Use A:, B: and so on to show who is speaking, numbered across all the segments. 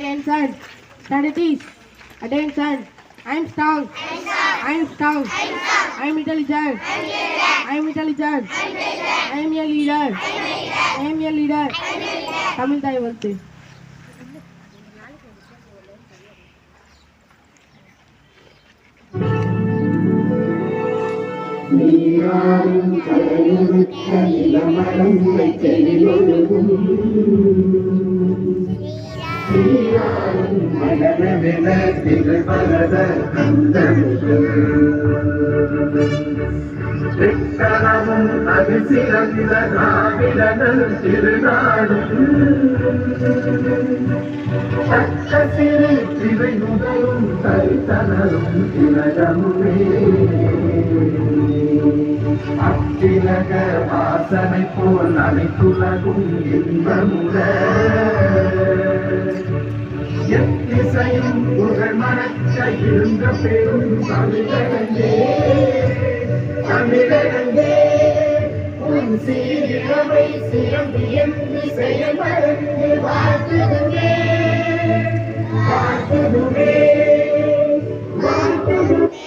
A: Attention. Studies. Attention. I'm strong. I'm strong. I'm intelligent. I'm intelligent. I'm a leader. I'm a leader. Tamil தாய் வந்து
B: நீராறும் கரையுறுத்த இளமடங்கை தெளிவொழுகும் நீராறும் மலரவென திகழ்வரத கந்தமிழ் வெட்டனமும் அது சிறந்த நாவிலனல் திருநாடும் சட்ட சிறு திரை முதலும் தரித்தனரும் திலகமுமே அத்திலக வாசனை போல் அனைத்துலகும் இன்பமுற எத்திசையும் புகழ் மணக்க இருந்த பெரும் தமிழகங்கே தமிழகங்கே உன் சீரிழமை சிறம்பியம் இசையை மறந்து வாழ்த்துதுமே வாழ்த்துதுமே வாழ்த்துதுமே.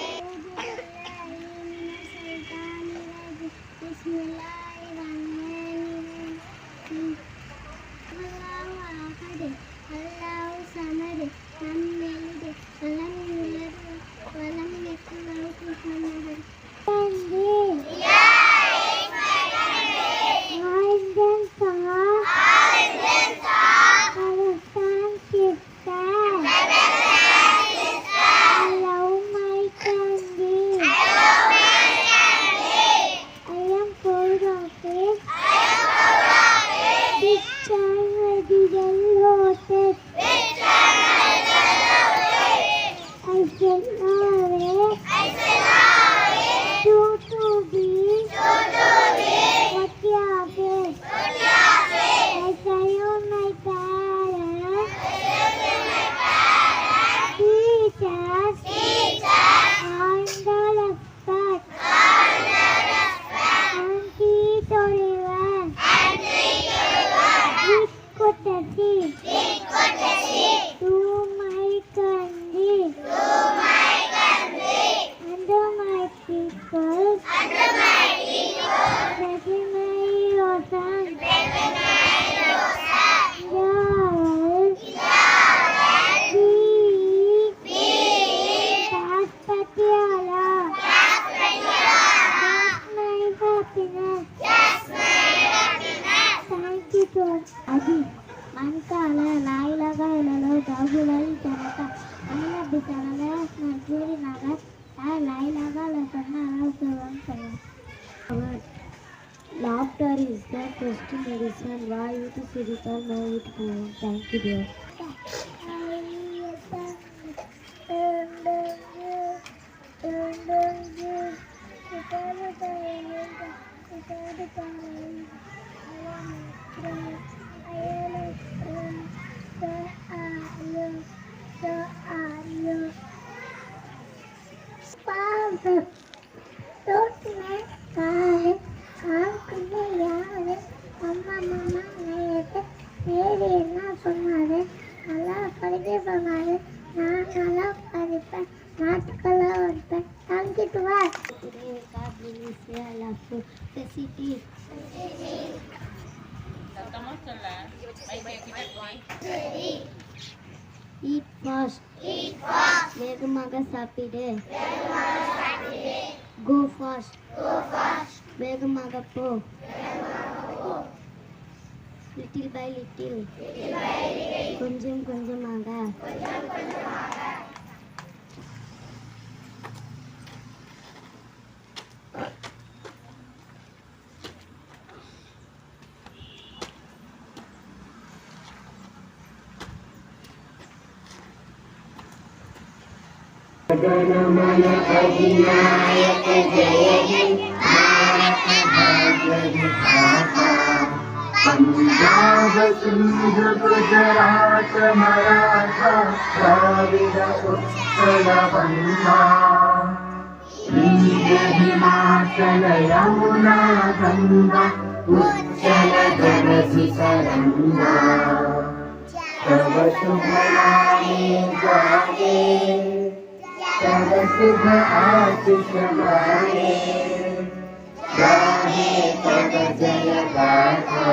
C: అది మంకాల లాయిలగాయలలో దాగులై జనక అయిన బిడ్డలగా నూరినగా ఆ లాయిలగాల సన్న Laughter is the best medicine. Why you to see it or know it more? Thank you, dear. என்ன சொன்னாரு நல்லா படிக்க சொன்னாரு நான் நல்லா படிப்பேன் நாட்டுக்கெல்லாம் வைப்பேன் தங்கிட்டு வா Eat fast. வேகமாக சாப்பிடு. Go fast. வேகமாக போ. Little by little. கொஞ்சம் கொஞ்சமாக.
B: गणमन अधिनायक जय हे भारत भाग्य विधाता पंजाब सिंध गुजरात मराठा द्राविड उत्कल बंगा विंध्य हिमाचल यमुना गंगा उच्चल जलधि तरंगा
D: तब शुभ नामे जागे, तब शुभ आशीष मांगे, गाहे तब जय गाथा।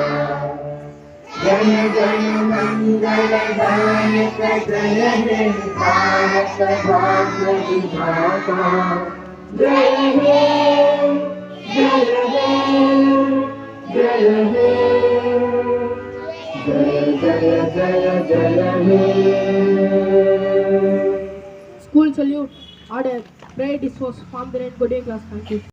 D: जय जय मंगलदायक जय हे भारत भाग्य विधाता। जय हे जय हे जय हे जय जय जय जय हे।
A: School salute. Order. Pray discourse. Form the red. Good day class. Thank you.